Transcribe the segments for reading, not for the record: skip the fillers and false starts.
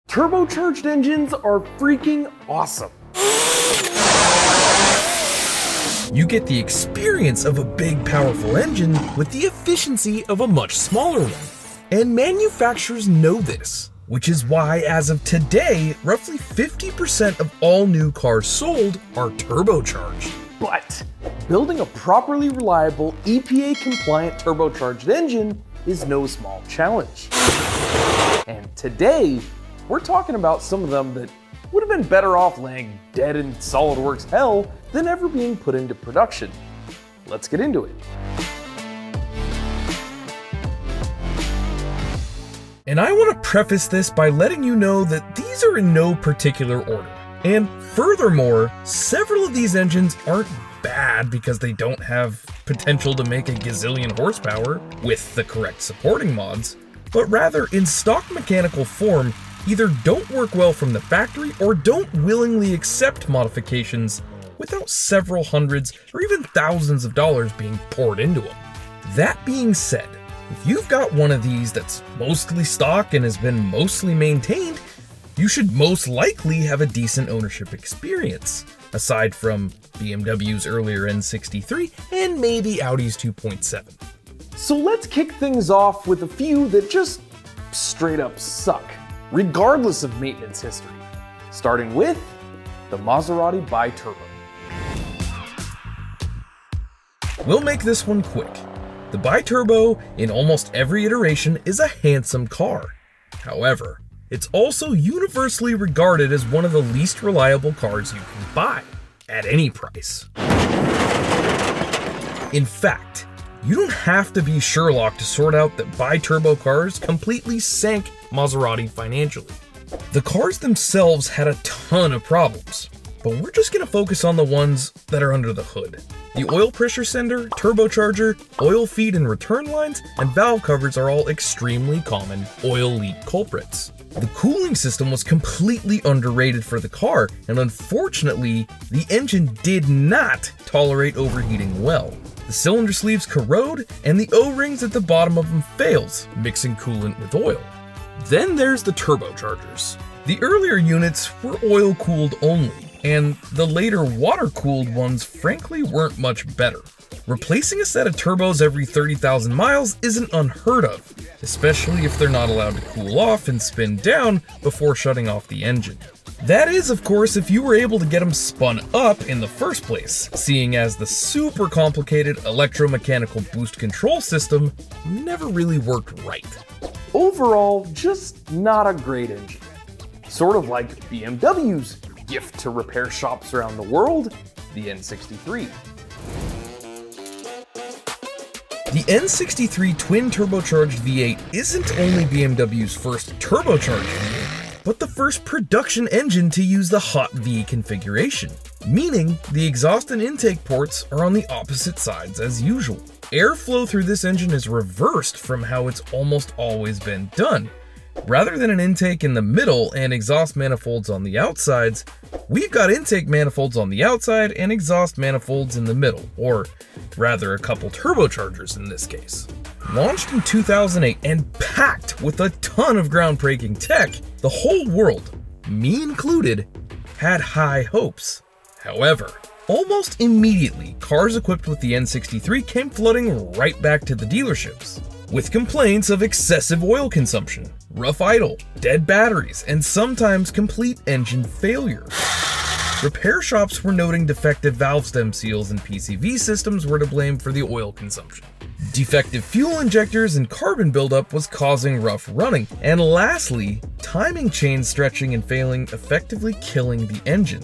Turbocharged engines are freaking awesome. You get the experience of a big, powerful engine with the efficiency of a much smaller one. And manufacturers know this, which is why, as of today, roughly 50% of all new cars sold are turbocharged. But building a properly reliable, EPA-compliant turbocharged engine is no small challenge. And today, we're talking about some of them that would have been better off laying dead in SolidWorks hell than ever being put into production. Let's get into it. And I want to preface this by letting you know that these are in no particular order. And furthermore, several of these engines aren't bad because they don't have potential to make a gazillion horsepower with the correct supporting mods, but rather in stock mechanical form either don't work well from the factory or don't willingly accept modifications without several hundreds or even thousands of dollars being poured into them. That being said, if you've got one of these that's mostly stock and has been mostly maintained, you should most likely have a decent ownership experience, aside from BMW's earlier N63 and maybe Audi's 2.7. So let's kick things off with a few that just straight up suck, regardless of maintenance history, starting with the Maserati Biturbo. We'll make this one quick. The Biturbo, in almost every iteration, is a handsome car. However, it's also universally regarded as one of the least reliable cars you can buy, at any price. In fact, you don't have to be Sherlock to sort out that Biturbo cars completely sank Maserati financially. The cars themselves had a ton of problems, but we're just going to focus on the ones that are under the hood. The oil pressure sender, turbocharger, oil feed and return lines, and valve covers are all extremely common oil leak culprits. The cooling system was completely underrated for the car, and unfortunately, the engine did not tolerate overheating well. The cylinder sleeves corrode, and the O-rings at the bottom of them fails, mixing coolant with oil. Then there's the turbochargers. The earlier units were oil-cooled only, and the later water-cooled ones frankly weren't much better. Replacing a set of turbos every 30,000 miles isn't unheard of, especially if they're not allowed to cool off and spin down before shutting off the engine. That is, of course, if you were able to get them spun up in the first place, seeing as the super complicated electromechanical boost control system never really worked right. Overall, just not a great engine. Sort of like BMW's gift to repair shops around the world, the N63. The N63 twin turbocharged V8 isn't only BMW's first turbocharged V8, but the first production engine to use the hot V configuration, meaning the exhaust and intake ports are on the opposite sides as usual. Airflow through this engine is reversed from how it's almost always been done. Rather than an intake in the middle and exhaust manifolds on the outsides, we've got intake manifolds on the outside and exhaust manifolds in the middle, or rather a couple turbochargers in this case. Launched in 2008 and packed with a ton of groundbreaking tech, the whole world, me included, had high hopes. However, almost immediately, cars equipped with the N63 came flooding right back to the dealerships, with complaints of excessive oil consumption, rough idle, dead batteries, and sometimes complete engine failure. Repair shops were noting defective valve stem seals and PCV systems were to blame for the oil consumption. Defective fuel injectors and carbon buildup was causing rough running. And lastly, timing chains stretching and failing, effectively killing the engine.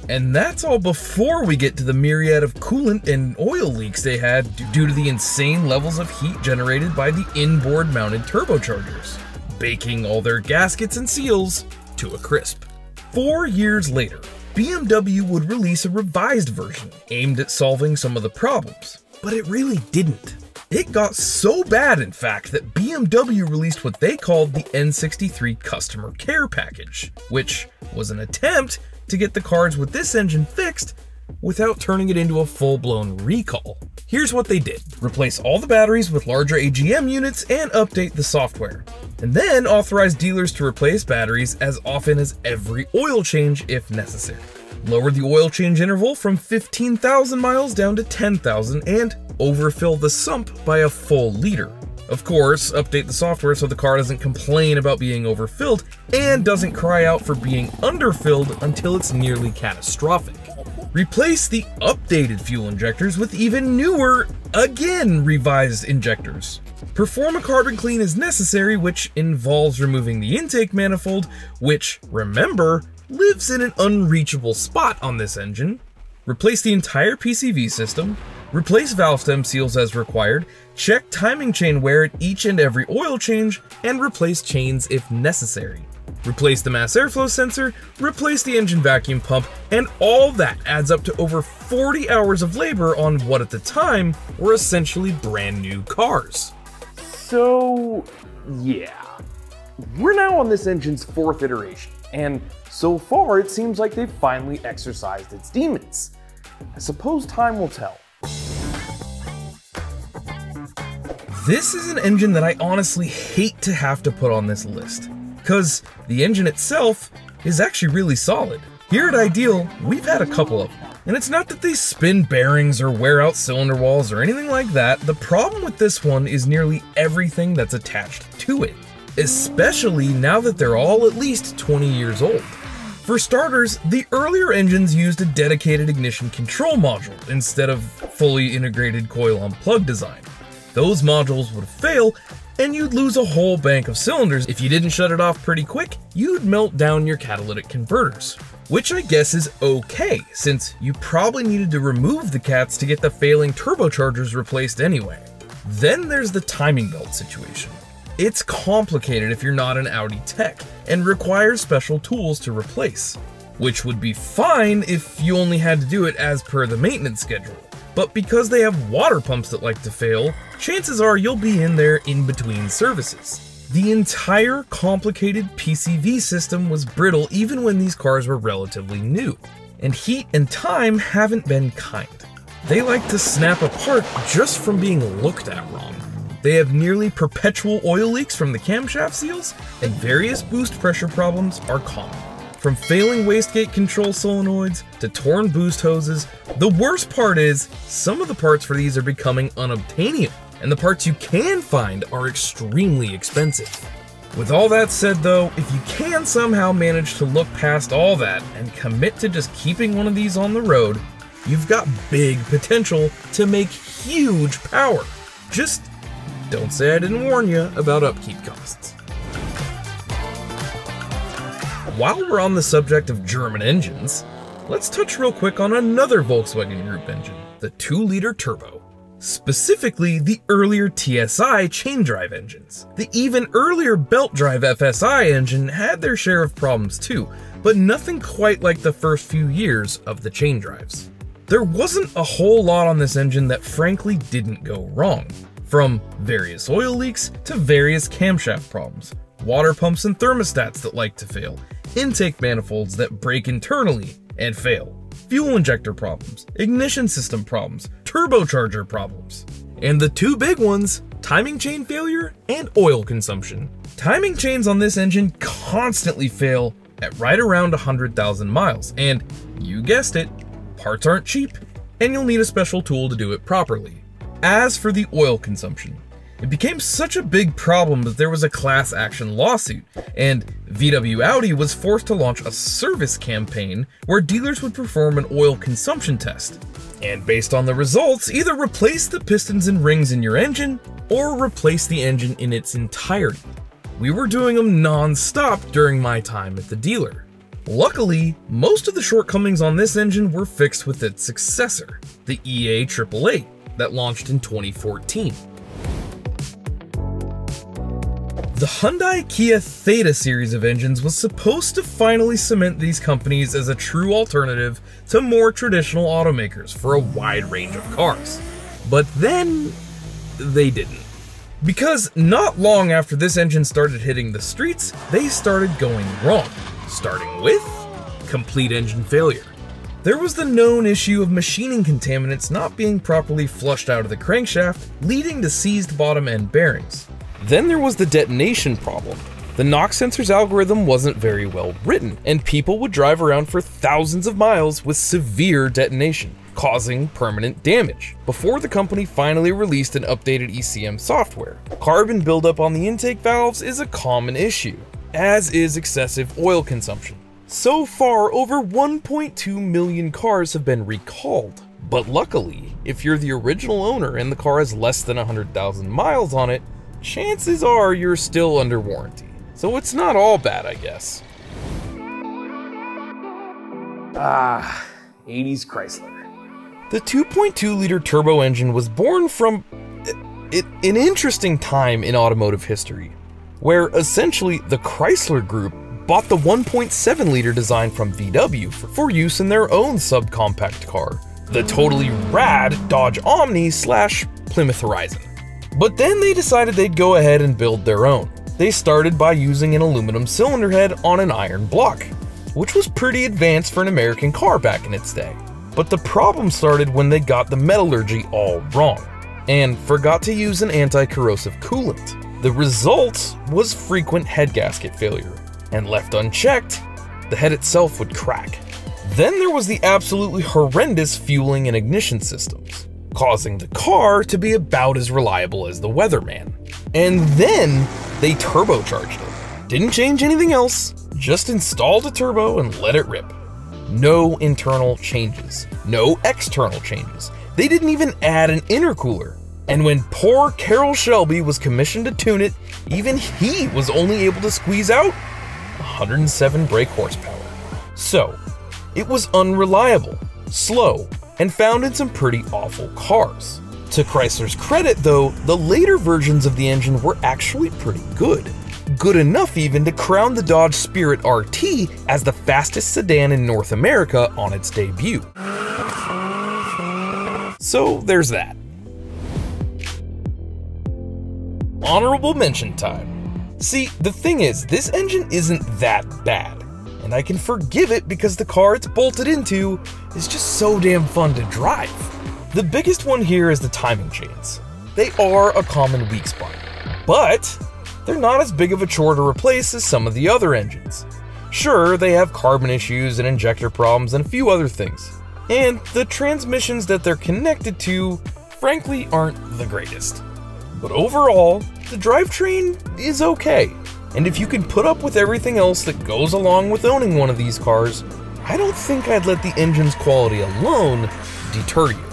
And that's all before we get to the myriad of coolant and oil leaks they had due to the insane levels of heat generated by the inboard mounted turbochargers, baking all their gaskets and seals to a crisp. 4 years later, BMW would release a revised version aimed at solving some of the problems, but it really didn't. It got so bad, in fact, that BMW released what they called the N63 Customer Care Package, which was an attempt to get the cars with this engine fixed without turning it into a full-blown recall. Here's what they did. Replace all the batteries with larger AGM units and update the software. And then authorize dealers to replace batteries as often as every oil change if necessary. Lower the oil change interval from 15,000 miles down to 10,000 and overfill the sump by a full liter. Of course, update the software so the car doesn't complain about being overfilled and doesn't cry out for being underfilled until it's nearly catastrophic. Replace the updated fuel injectors with even newer, again revised injectors. Perform a carbon clean as necessary, which involves removing the intake manifold, which, remember, lives in an unreachable spot on this engine. Replace the entire PCV system. Replace valve stem seals as required. Check timing chain wear at each and every oil change, and replace chains if necessary. Replace the mass airflow sensor, replace the engine vacuum pump, and all that adds up to over 40 hours of labor on what at the time were essentially brand new cars. So, yeah. We're now on this engine's 4th iteration, and so far it seems like they've finally exorcised its demons. I suppose time will tell. This is an engine that I honestly hate to have to put on this list, because the engine itself is actually really solid. Here at Ideal, we've had a couple of them, and it's not that they spin bearings or wear out cylinder walls or anything like that. The problem with this one is nearly everything that's attached to it, especially now that they're all at least 20 years old. For starters, the earlier engines used a dedicated ignition control module instead of fully integrated coil-on plug design. Those modules would fail, and you'd lose a whole bank of cylinders. If you didn't shut it off pretty quick, you'd melt down your catalytic converters. Which I guess is okay, since you probably needed to remove the cats to get the failing turbochargers replaced anyway. Then there's the timing belt situation. It's complicated if you're not an Audi tech, and requires special tools to replace. Which would be fine if you only had to do it as per the maintenance schedule. But because they have water pumps that like to fail, chances are you'll be in there in between services. The entire complicated PCV system was brittle even when these cars were relatively new, and heat and time haven't been kind. They like to snap apart just from being looked at wrong. They have nearly perpetual oil leaks from the camshaft seals, and various boost pressure problems are common. From failing wastegate control solenoids to torn boost hoses, the worst part is some of the parts for these are becoming unobtainium, and the parts you can find are extremely expensive. With all that said though, if you can somehow manage to look past all that and commit to just keeping one of these on the road, you've got big potential to make huge power. Just don't say I didn't warn you about upkeep costs. While we're on the subject of German engines, let's touch real quick on another Volkswagen Group engine, the 2-liter turbo. Specifically, the earlier TSI chain drive engines. The even earlier belt drive FSI engine had their share of problems too, but nothing quite like the first few years of the chain drives. There wasn't a whole lot on this engine that frankly didn't go wrong, from various oil leaks to various camshaft problems, water pumps and thermostats that like to fail, intake manifolds that break internally and fail, fuel injector problems, ignition system problems, turbocharger problems, and the two big ones, timing chain failure and oil consumption. Timing chains on this engine constantly fail at right around 100,000 miles, and you guessed it, parts aren't cheap, and you'll need a special tool to do it properly. As for the oil consumption, it became such a big problem that there was a class action lawsuit, and VW Audi was forced to launch a service campaign where dealers would perform an oil consumption test. And based on the results, either replace the pistons and rings in your engine, or replace the engine in its entirety. We were doing them non-stop during my time at the dealer. Luckily, most of the shortcomings on this engine were fixed with its successor, the EA888, that launched in 2014. The Hyundai Kia Theta series of engines was supposed to finally cement these companies as a true alternative to more traditional automakers for a wide range of cars. But then, they didn't. Because not long after this engine started hitting the streets, they started going wrong, starting with complete engine failure. There was the known issue of machining contaminants not being properly flushed out of the crankshaft, leading to seized bottom end bearings. Then there was the detonation problem. The knock sensor's algorithm wasn't very well written, and people would drive around for thousands of miles with severe detonation, causing permanent damage, before the company finally released an updated ECM software. Carbon buildup on the intake valves is a common issue, as is excessive oil consumption. So far, over 1.2 million cars have been recalled. But luckily, if you're the original owner and the car has less than 100,000 miles on it, chances are you're still under warranty. So it's not all bad, I guess. 80s Chrysler. The 2.2-liter turbo engine was born from an interesting time in automotive history, where essentially the Chrysler Group bought the 1.7-liter design from VW for use in their own subcompact car, the totally rad Dodge Omni / Plymouth Horizon. But then they decided they'd go ahead and build their own. They started by using an aluminum cylinder head on an iron block, which was pretty advanced for an American car back in its day. But the problem started when they got the metallurgy all wrong, and forgot to use an anti-corrosive coolant. The result was frequent head gasket failure, and left unchecked, the head itself would crack. Then there was the absolutely horrendous fueling and ignition systems, causing the car to be about as reliable as the weatherman. And then they turbocharged it. Didn't change anything else, just installed a turbo and let it rip. No internal changes, no external changes. They didn't even add an intercooler. And when poor Carroll Shelby was commissioned to tune it, even he was only able to squeeze out 107 brake horsepower. So, it was unreliable, slow, and found in some pretty awful cars. To Chrysler's credit though, the later versions of the engine were actually pretty good. Good enough even to crown the Dodge Spirit RT as the fastest sedan in North America on its debut. So there's that. Honorable mention time. See, the thing is, this engine isn't that bad, and I can forgive it because the car it's bolted into is just so damn fun to drive. The biggest one here is the timing chains. They are a common weak spot, but they're not as big of a chore to replace as some of the other engines. Sure, they have carbon issues and injector problems and a few other things, and the transmissions that they're connected to, frankly, aren't the greatest. But overall, the drivetrain is okay, and if you can put up with everything else that goes along with owning one of these cars, I don't think I'd let the engine's quality alone deter you.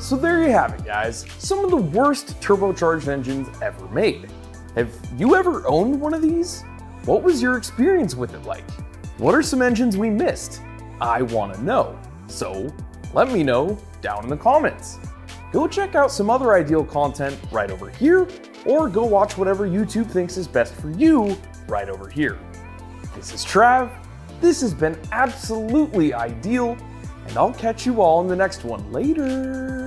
So there you have it, guys. Some of the worst turbocharged engines ever made. Have you ever owned one of these? What was your experience with it like? What are some engines we missed? I want to know. So let me know down in the comments. Go check out some other ideal content right over here, or go watch whatever YouTube thinks is best for you right over here. This is Trav. This has been absolutely ideal, and I'll catch you all in the next one later.